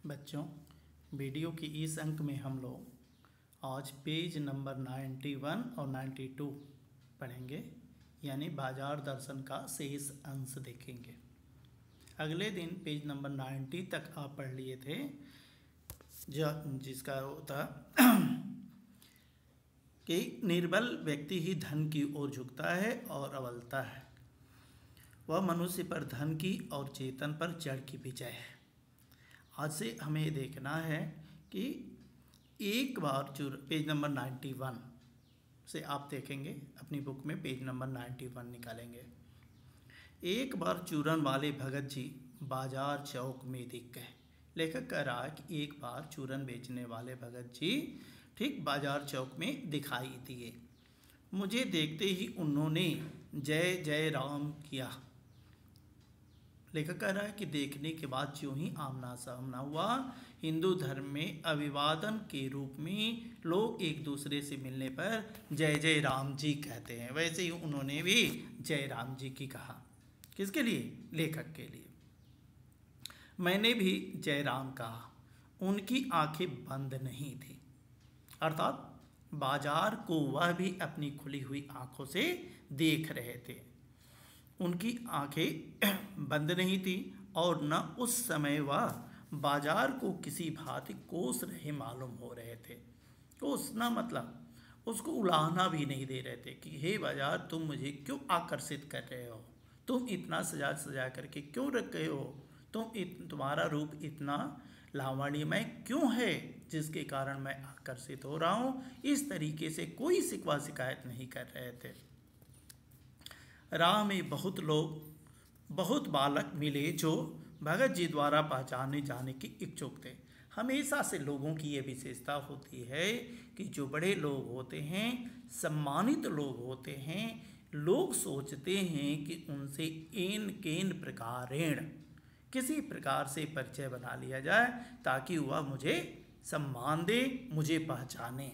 बच्चों, वीडियो की इस अंक में हम लोग आज पेज नंबर 91 और 92 पढ़ेंगे, यानी बाजार दर्शन का शेष अंश देखेंगे। अगले दिन पेज नंबर 90 तक आप पढ़ लिए थे, जिसका होता कि निर्बल व्यक्ति ही धन की ओर झुकता है और अबलता है, वह मनुष्य पर धन की और चेतन पर जड़ की विजय है। आज से हमें देखना है कि एक बार पेज नंबर 91 से आप देखेंगे, अपनी बुक में पेज नंबर 91 निकालेंगे। एक बार चूरन वाले भगत जी बाजार चौक में दिख गए। लेखक कह रहा है कि एक बार चूरन बेचने वाले भगत जी ठीक बाजार चौक में दिखाई दिए। मुझे देखते ही उन्होंने जय जय राम किया। लेखक कह रहा है कि देखने के बाद जो ही आमना सामना हुआ, हिंदू धर्म में अभिवादन के रूप में लोग एक दूसरे से मिलने पर जय जय राम जी कहते हैं, वैसे ही उन्होंने भी जय राम जी की कहा। किसके लिए? लेखक के लिए। मैंने भी जय राम कहा। उनकी आंखें बंद नहीं थी, अर्थात बाजार को वह भी अपनी खुली हुई आंखों से देख रहे थे। उनकी आंखें बंद नहीं थी और न उस समय वह बाजार को किसी भांति कोस रहे मालूम हो रहे थे। कोसना मतलब उसको उलाहना भी नहीं दे रहे थे कि हे बाजार, तुम मुझे क्यों आकर्षित कर रहे हो, तुम इतना सजा सजा करके क्यों रख गए हो, तुम्हारा रूप इतना लावण्यमय क्यों है जिसके कारण मैं आकर्षित हो रहा हूँ। इस तरीके से कोई शिकवा शिकायत नहीं कर रहे थे। राह में बहुत बालक मिले जो भगत जी द्वारा पहचाने जाने की इच्छुक थे। हमेशा से लोगों की ये विशेषता होती है कि जो बड़े लोग होते हैं, सम्मानित लोग होते हैं, लोग सोचते हैं कि उनसे एन केन प्रकारेण किसी प्रकार से परिचय बना लिया जाए ताकि वह मुझे सम्मान दे, मुझे पहचाने।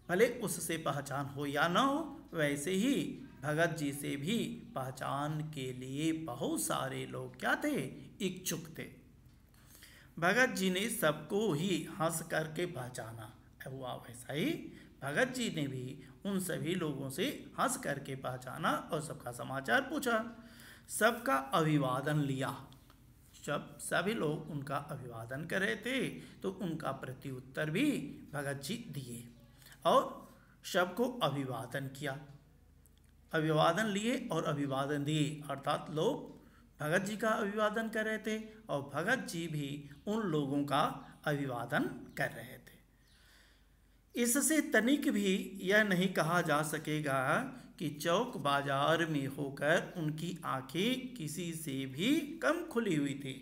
भले उससे पहचान हो या न हो, वैसे ही भगत जी से भी पहचान के लिए बहुत सारे लोग क्या थे? इच्छुक थे। भगत जी ने सबको ही हंस करके पहचाना हुआ, वैसा ही भगत जी ने भी उन सभी लोगों से हंस करके पहचाना और सबका समाचार पूछा, सबका अभिवादन लिया। जब सभी लोग उनका अभिवादन कर रहे थे तो उनका प्रत्युत्तर भी भगत जी दिए और सबको अभिवादन किया। अभिवादन लिए और अभिवादन दिए, अर्थात लोग भगत जी का अभिवादन कर रहे थे और भगत जी भी उन लोगों का अभिवादन कर रहे थे। इससे तनिक भी यह नहीं कहा जा सकेगा कि चौक बाजार में होकर उनकी आंखें किसी से भी कम खुली हुई थी।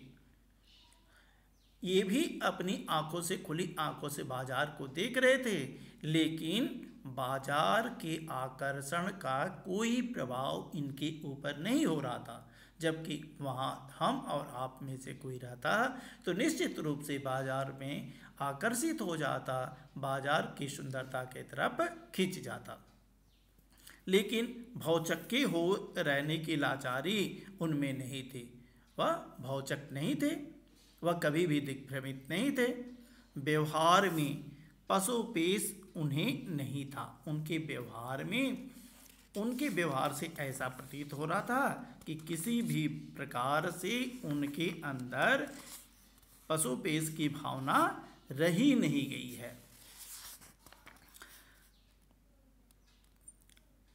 ये भी अपनी आंखों से खुली आंखों से बाजार को देख रहे थे, लेकिन बाजार के आकर्षण का कोई प्रभाव इनके ऊपर नहीं हो रहा था। जबकि वहाँ हम और आप में से कोई रहता तो निश्चित रूप से बाजार में आकर्षित हो जाता, बाजार की सुंदरता के तरफ खिंच जाता। लेकिन भौचक्के हो रहने की लाचारी उनमें नहीं थी। वह भौचक नहीं थे, वह कभी भी दिग्भ्रमित नहीं थे। व्यवहार में पशुपेश उन्हें नहीं था। उनके व्यवहार से ऐसा प्रतीत हो रहा था कि किसी भी प्रकार से उनके अंदर पशुपेश की भावना रही नहीं गई है।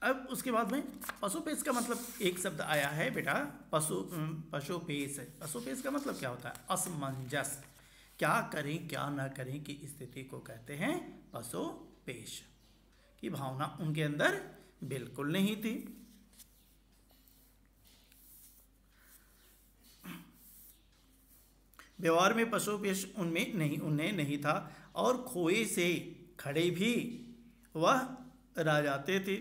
अब उसके बाद में पशुपेश का मतलब एक शब्द आया है बेटा, पशुपेश। पशुपेश का मतलब क्या होता है? असमंजस, क्या करें क्या ना करें की स्थिति को कहते हैं पशुपेश। की भावना उनके अंदर बिल्कुल नहीं थी। व्यवहार में पशुपेश उन्हें नहीं था और खोए से खड़े भी वह रह जाते थे।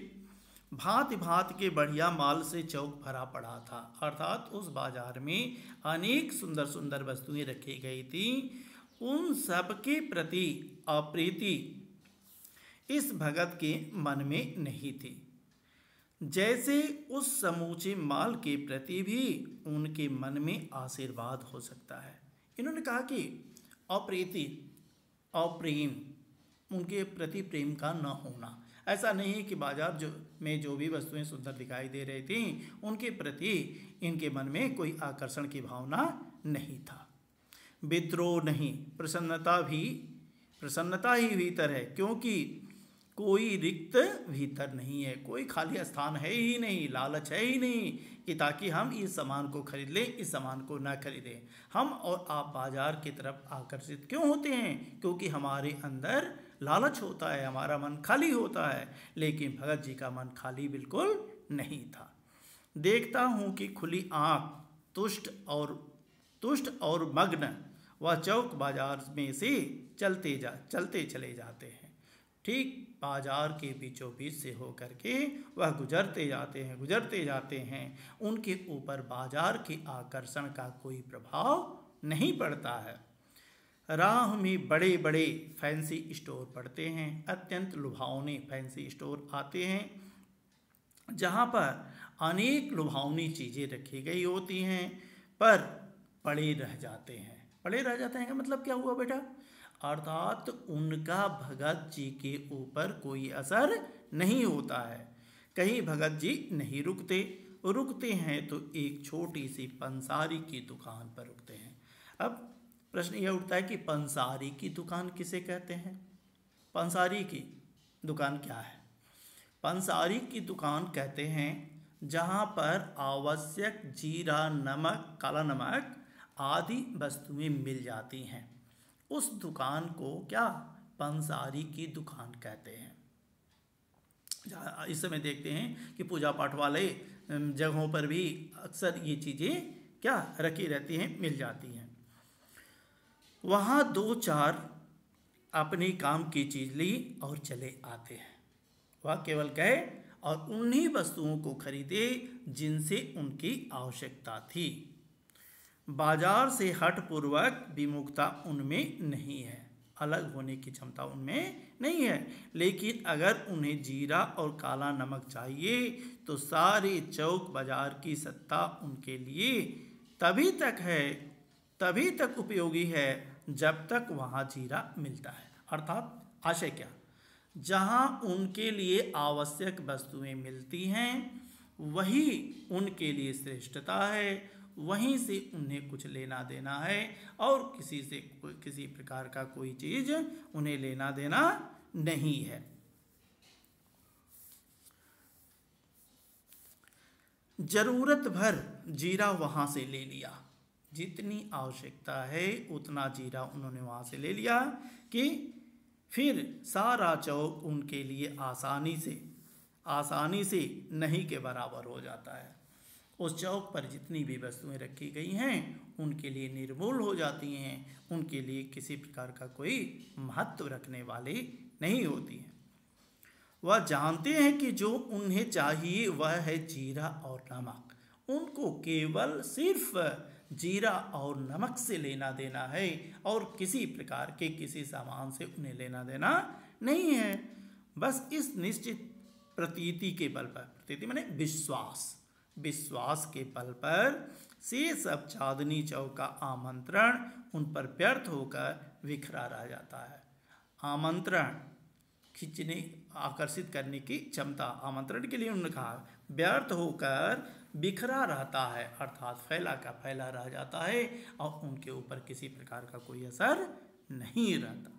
भांति भांति के बढ़िया माल से चौक भरा पड़ा था, अर्थात उस बाजार में अनेक सुंदर सुंदर वस्तुएं रखी गई थी। उन सब के प्रति अप्रीति इस भगत के मन में नहीं थी, जैसे उस समूचे माल के प्रति भी उनके मन में आशीर्वाद हो सकता है। इन्होंने कहा कि अप्रीति अप्रेम, उनके प्रति प्रेम का न होना। ऐसा नहीं है कि बाजार में जो भी वस्तुएं सुंदर दिखाई दे रही थी उनके प्रति इनके मन में कोई आकर्षण की भावना नहीं था। विद्रोह नहीं, प्रसन्नता ही भीतर है, क्योंकि कोई रिक्त भीतर नहीं है, कोई खाली स्थान है ही नहीं, लालच है ही नहीं कि ताकि हम इस सामान को खरीद लें, इस सामान को ना खरीदें। हम और आप बाजार की तरफ आकर्षित क्यों होते हैं? क्योंकि हमारे अंदर लालच होता है, हमारा मन खाली होता है। लेकिन भगत जी का मन खाली बिल्कुल नहीं था। देखता हूँ कि खुली आँख, तुष्ट और मग्न वह चौक बाजार में से चलते चले जाते हैं। ठीक बाजार के बीचों बीच से होकर के वह गुजरते जाते हैं। उनके ऊपर बाजार के आकर्षण का कोई प्रभाव नहीं पड़ता है। राह में बड़े बड़े फैंसी स्टोर पड़ते हैं, अत्यंत लुभावने फैंसी स्टोर आते हैं, जहाँ पर अनेक लुभावनी चीज़ें रखी गई होती हैं, पर पड़े रह जाते हैं। पड़े रह जाते हैं का मतलब क्या हुआ बेटा? अर्थात उनका भगत जी के ऊपर कोई असर नहीं होता है। कहीं भगत जी नहीं रुकते हैं तो एक छोटी सी पंसारी की दुकान पर रुकते हैं। अब प्रश्न यह उठता है कि पंसारी की दुकान किसे कहते हैं? पंसारी की दुकान क्या है? पंसारी की दुकान कहते हैं जहाँ पर आवश्यक जीरा, नमक, काला नमक आदि वस्तुएं मिल जाती हैं। उस दुकान को क्या पंसारी की दुकान कहते हैं। इस समय देखते हैं कि पूजा पाठ वाले जगहों पर भी अक्सर ये चीज़ें क्या रखी रहती हैं, मिल जाती हैं। वहाँ दो चार अपनी काम की चीज़ ली और चले आते हैं। वह केवल गए और उन्हीं वस्तुओं को खरीदे जिनसे उनकी आवश्यकता थी। बाजार से हठपूर्वक विमुखता उनमें नहीं है, अलग होने की क्षमता उनमें नहीं है। लेकिन अगर उन्हें जीरा और काला नमक चाहिए तो सारे चौक बाजार की सत्ता उनके लिए तभी तक उपयोगी है जब तक वहाँ जीरा मिलता है। अर्थात आशय क्या? जहाँ उनके लिए आवश्यक वस्तुएं मिलती हैं वही उनके लिए श्रेष्ठता है, वहीं से उन्हें कुछ लेना देना है और किसी प्रकार का कोई चीज़ उन्हें लेना देना नहीं है। जरूरत भर जीरा वहाँ से ले लिया, जितनी आवश्यकता है उतना जीरा उन्होंने वहाँ से ले लिया कि फिर सारा चौक उनके लिए आसानी से नहीं के बराबर हो जाता है। उस चौक पर जितनी भी वस्तुएं रखी गई हैं उनके लिए निर्मूल हो जाती हैं, उनके लिए किसी प्रकार का कोई महत्व रखने वाले नहीं होती हैं। वह जानते हैं कि जो उन्हें चाहिए वह है जीरा और नमक। उनको केवल सिर्फ जीरा और नमक से लेना देना है और किसी प्रकार के किसी सामान से उन्हें लेना देना नहीं है। बस इस निश्चित प्रतीति के बल पर, प्रतीति माने विश्वास के बल पर से सब चांदनी चौक का आमंत्रण उन पर व्यर्थ होकर बिखरा रह जाता है। आमंत्रण खींचने, आकर्षित करने की क्षमता, आमंत्रण के लिए उन्होंने कहा, व्यर्थ होकर बिखरा रहता है, अर्थात फैला का फैला रह जाता है और उनके ऊपर किसी प्रकार का कोई असर नहीं रहता।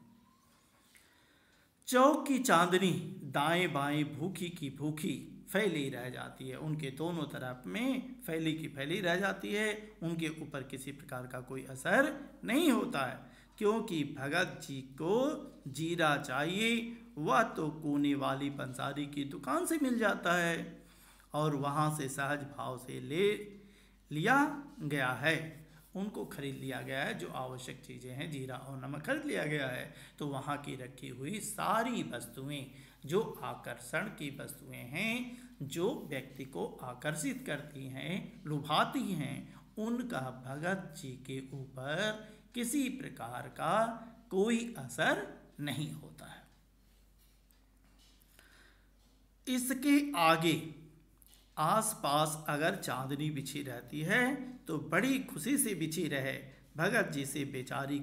चौक की चांदनी दाएं बाएं भूखी की भूखी फैली रह जाती है, उनके दोनों तरफ में फैली की फैली रह जाती है, उनके ऊपर किसी प्रकार का कोई असर नहीं होता है। क्योंकि भगत जी को जीरा चाहिए वह तो कोने वाली पंसारी की दुकान से मिल जाता है और वहाँ से सहज भाव से लिया गया है, उनको खरीद लिया गया है। जो आवश्यक चीज़ें हैं, जीरा और नमक खरीद लिया गया है, तो वहाँ की रखी हुई सारी वस्तुएं जो आकर्षण की वस्तुएं हैं, जो व्यक्ति को आकर्षित करती हैं, लुभाती हैं, उनका भगत जी के ऊपर किसी प्रकार का कोई असर नहीं होता है। इसके आगे आसपास अगर चांदनी बिछी रहती है तो बड़ी खुशी से बिछी रहे, भगत जी से बेचारी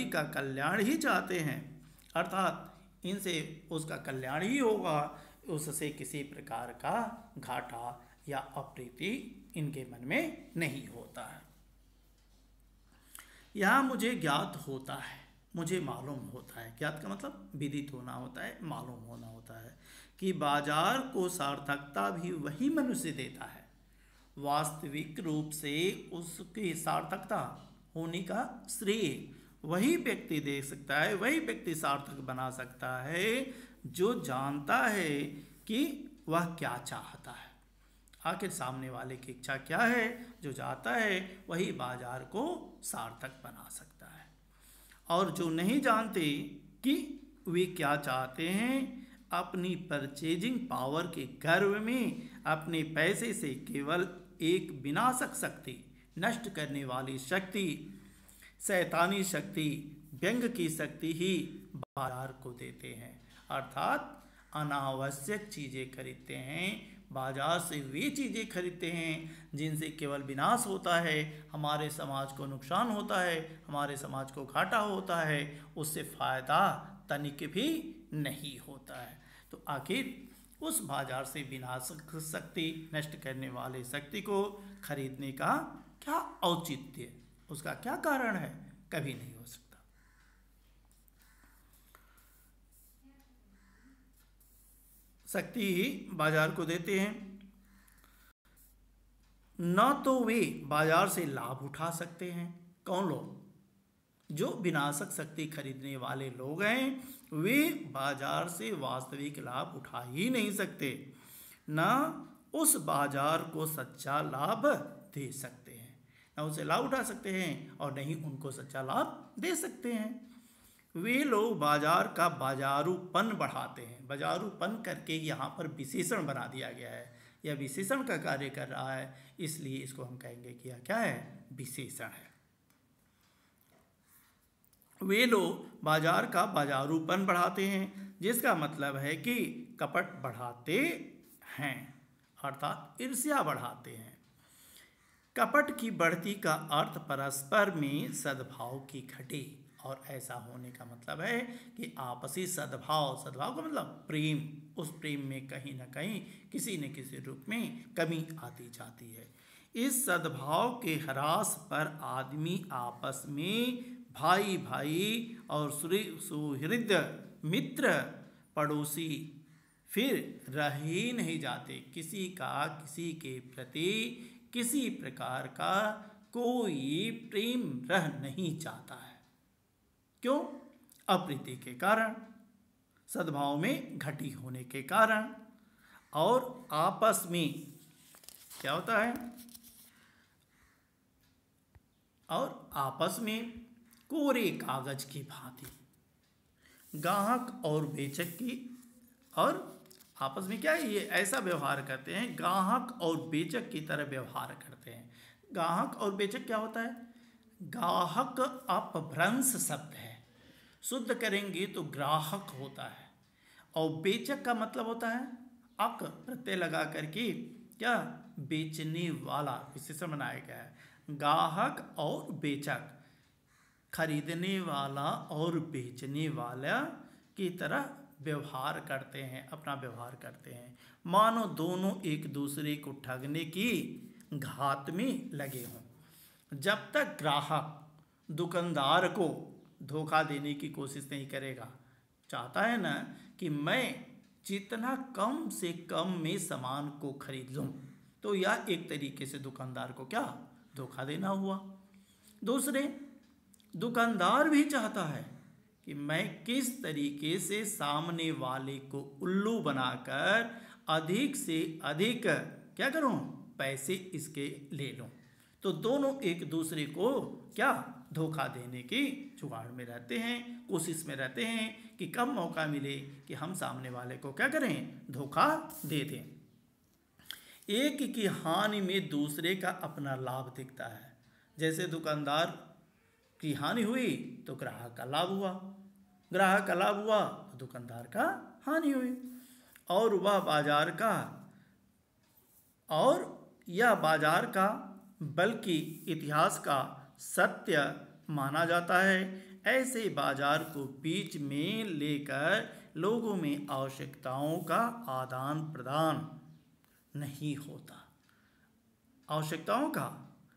का कल्याण ही चाहते हैं, अर्थात इनसे उसका कल्याण ही होगा, उससे किसी प्रकार का घाटा या अप्रीति इनके मन में नहीं होता है। यहाँ मुझे ज्ञात होता है, मुझे मालूम होता है, ज्ञात का मतलब विदित होना होता है, मालूम होना होता है कि बाजार को सार्थकता भी वही मनुष्य देता है। वास्तविक रूप से उसकी सार्थकता होने का श्रेय वही व्यक्ति दे सकता है, वही व्यक्ति सार्थक बना सकता है जो जानता है कि वह क्या चाहता है, आखिर सामने वाले की इच्छा क्या है। जो चाहता है वही बाजार को सार्थक बना सकता है, और जो नहीं जानते कि वे क्या चाहते हैं, अपनी परचेजिंग पावर के गर्व में अपने पैसे से केवल एक विनाशक शक्ति, नष्ट करने वाली शक्ति, शैतानी शक्ति, व्यंग की शक्ति ही बाजार को देते हैं, अर्थात अनावश्यक चीज़ें खरीदते हैं। बाजार से वे चीज़ें खरीदते हैं जिनसे केवल विनाश होता है, हमारे समाज को नुकसान होता है, हमारे समाज को घाटा होता है, उससे फ़ायदा तनिक भी नहीं होता है। तो आखिर उस बाजार से विनाशक शक्ति, नष्ट करने वाले शक्ति को खरीदने का क्या औचित्य, उसका क्या कारण है, कभी नहीं हो सकता। शक्ति ही बाजार को देते हैं, न तो वे बाजार से लाभ उठा सकते हैं। कौन लोग? जो विनाशक शक्ति खरीदने वाले लोग हैं, वे बाजार से वास्तविक लाभ उठा ही नहीं सकते, न उस बाजार को सच्चा लाभ दे सकते हैं, न उसे लाभ उठा सकते हैं और न ही उनको सच्चा लाभ दे सकते हैं। वे लोग बाजार का बाजारूपन बढ़ाते हैं। बाजारूपन करके यहाँ पर विशेषण बना दिया गया है, यह विशेषण का कार्य कर रहा है, इसलिए इसको हम कहेंगे कि यह क्या है, विशेषण है। वे लोग बाजार का बाजारूपन बढ़ाते हैं, जिसका मतलब है कि कपट बढ़ाते हैं, अर्थात ईर्ष्या बढ़ाते हैं। कपट की बढ़ती का अर्थ परस्पर में सद्भाव की घटी, और ऐसा होने का मतलब है कि आपसी सद्भाव, सद्भाव का मतलब प्रेम, उस प्रेम में कहीं ना कहीं किसी न किसी रूप में कमी आती जाती है। इस सद्भाव के ह्रास पर आदमी आपस में भाई भाई और सुहृद मित्र पड़ोसी फिर रह ही नहीं जाते, किसी का किसी के प्रति किसी प्रकार का कोई प्रेम रह नहीं जाता है। क्यों? अप्रीति के कारण, सद्भाव में घटी होने के कारण, और आपस में क्या होता है, और आपस में कोरे कागज की भांति ग्राहक और बेचक की, और आपस में क्या है, ये ऐसा व्यवहार करते हैं, ग्राहक और बेचक की तरह व्यवहार करते हैं। ग्राहक और बेचक क्या होता है? ग्राहक अपभ्रंश शब्द है, शुद्ध करेंगे तो ग्राहक होता है, और बेचक का मतलब होता है अक प्रत्यय लगा करके क्या, बेचने वाला, विशेषण बनाया गया है। ग्राहक और बेचक, खरीदने वाला और बेचने वाला की तरह व्यवहार करते हैं, अपना व्यवहार करते हैं, मानो दोनों एक दूसरे को ठगने की घात में लगे हों। जब तक ग्राहक दुकानदार को धोखा देने की कोशिश नहीं करेगा, चाहता है ना कि मैं जितना कम से कम में सामान को खरीद लूँ, तो यह एक तरीके से दुकानदार को क्या, धोखा देना हुआ। दूसरे, दुकानदार भी चाहता है कि मैं किस तरीके से सामने वाले को उल्लू बनाकर अधिक से अधिक क्या करूं, पैसे इसके ले लूं। तो दोनों एक दूसरे को क्या, धोखा देने की जुगाड़ में रहते हैं, कोशिश में रहते हैं कि कम मौका मिले कि हम सामने वाले को क्या करें, धोखा दे दें। एक की हानि में दूसरे का अपना लाभ दिखता है। जैसे दुकानदार की हानि हुई तो ग्राहक का लाभ हुआ, ग्राहक का लाभ हुआ तो दुकानदार का हानि हुई, और वह बाजार का, और यह बाजार का बल्कि इतिहास का सत्य माना जाता है। ऐसे बाजार को बीच में लेकर लोगों में आवश्यकताओं का आदान प्रदान नहीं होता। आवश्यकताओं का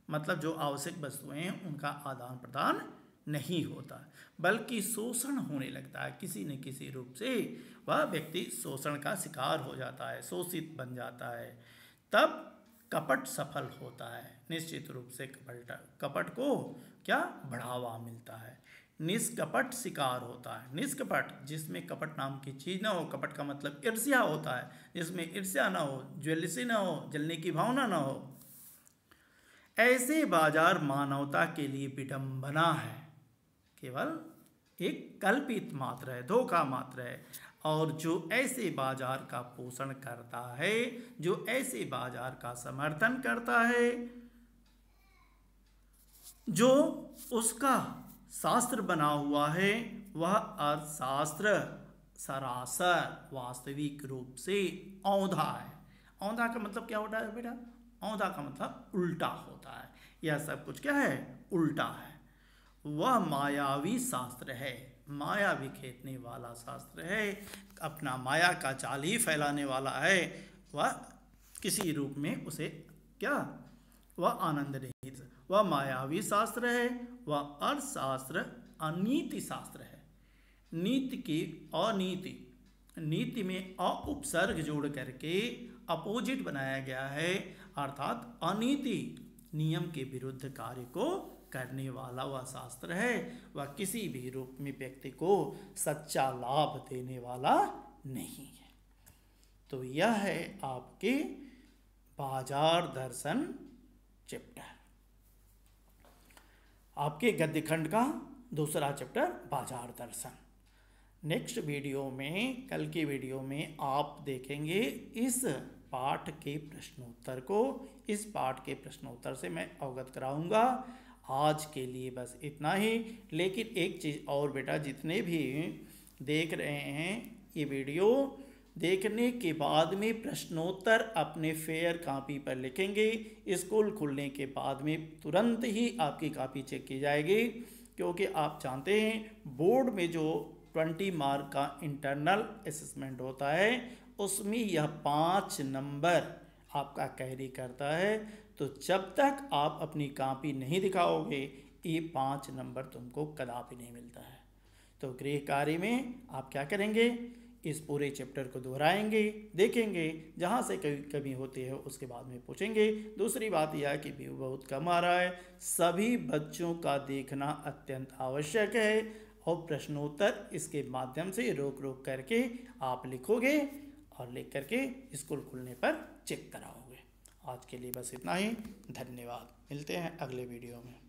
मतलब जो आवश्यक वस्तुएं हैं उनका आदान प्रदान नहीं होता, बल्कि शोषण होने लगता है। किसी न किसी रूप से वह व्यक्ति शोषण का शिकार हो जाता है, शोषित बन जाता है। तब कपट सफल होता है। निश्चित रूप से कपट को क्या बढ़ावा मिलता है। निष्कपट शिकार होता है। निष्कपट जिसमें कपट नाम की चीज़ ना हो, कपट का मतलब ईर्ष्या होता है, जिसमें ईर्ष्या ना हो, ज्वेलसी ना हो, जलने की भावना ना हो। ऐसे बाजार मानवता के लिए विडंबना है, केवल एक कल्पित मात्र है, धोखा मात्र है। और जो ऐसे बाजार का पोषण करता है, जो ऐसे बाजार का समर्थन करता है, जो उसका शास्त्र बना हुआ है, वह अर्थशास्त्र सरासर वास्तविक रूप से औंधा है। औंधा का मतलब क्या होता है बेटा? औंधा का मतलब उल्टा होता है। यह सब कुछ क्या है? उल्टा है। वह मायावी शास्त्र है, माया बिखेरने वाला शास्त्र है, अपना माया का जाल ही फैलाने वाला है। वह किसी रूप में उसे क्या, वह आनंद नहीं। वह मायावी शास्त्र है। वह अर्थशास्त्र अनीति शास्त्र है। नीति की अनीति, नीति में अ उपसर्ग जोड़ करके अपोजिट बनाया गया है, अर्थात अनीति, नियम के विरुद्ध कार्य को करने वाला वह शास्त्र है। वह किसी भी रूप में व्यक्ति को सच्चा लाभ देने वाला नहीं है। तो यह है आपके बाजार दर्शन चैप्टर, आपके गद्य खंड का दूसरा चैप्टर बाजार दर्शन। नेक्स्ट वीडियो में, कल की वीडियो में आप देखेंगे इस पाठ के प्रश्नोत्तर को। इस पाठ के प्रश्नोत्तर से मैं अवगत कराऊंगा। आज के लिए बस इतना ही। लेकिन एक चीज़ और बेटा, जितने भी देख रहे हैं ये वीडियो, देखने के बाद में प्रश्नोत्तर अपने फेयर कॉपी पर लिखेंगे। स्कूल खुलने के बाद में तुरंत ही आपकी कॉपी चेक की जाएगी, क्योंकि आप जानते हैं बोर्ड में जो 20 मार्क का इंटरनल असेसमेंट होता है, उसमें यह 5 नंबर आपका कैरी करता है। तो जब तक आप अपनी कॉपी नहीं दिखाओगे, ये 5 नंबर तुमको कदापि नहीं मिलता है। तो गृह कार्य में आप क्या करेंगे? इस पूरे चैप्टर को दोहराएंगे, देखेंगे, जहाँ से कभी कमी होती है उसके बाद में पूछेंगे। दूसरी बात यह है कि व्यू बहुत कम आ रहा है, सभी बच्चों का देखना अत्यंत आवश्यक है। और प्रश्नोत्तर इसके माध्यम से रोक रोक करके आप लिखोगे और लिख करके स्कूल खुलने पर चेक कराओगे। आज के लिए बस इतना ही। धन्यवाद। मिलते हैं अगले वीडियो में।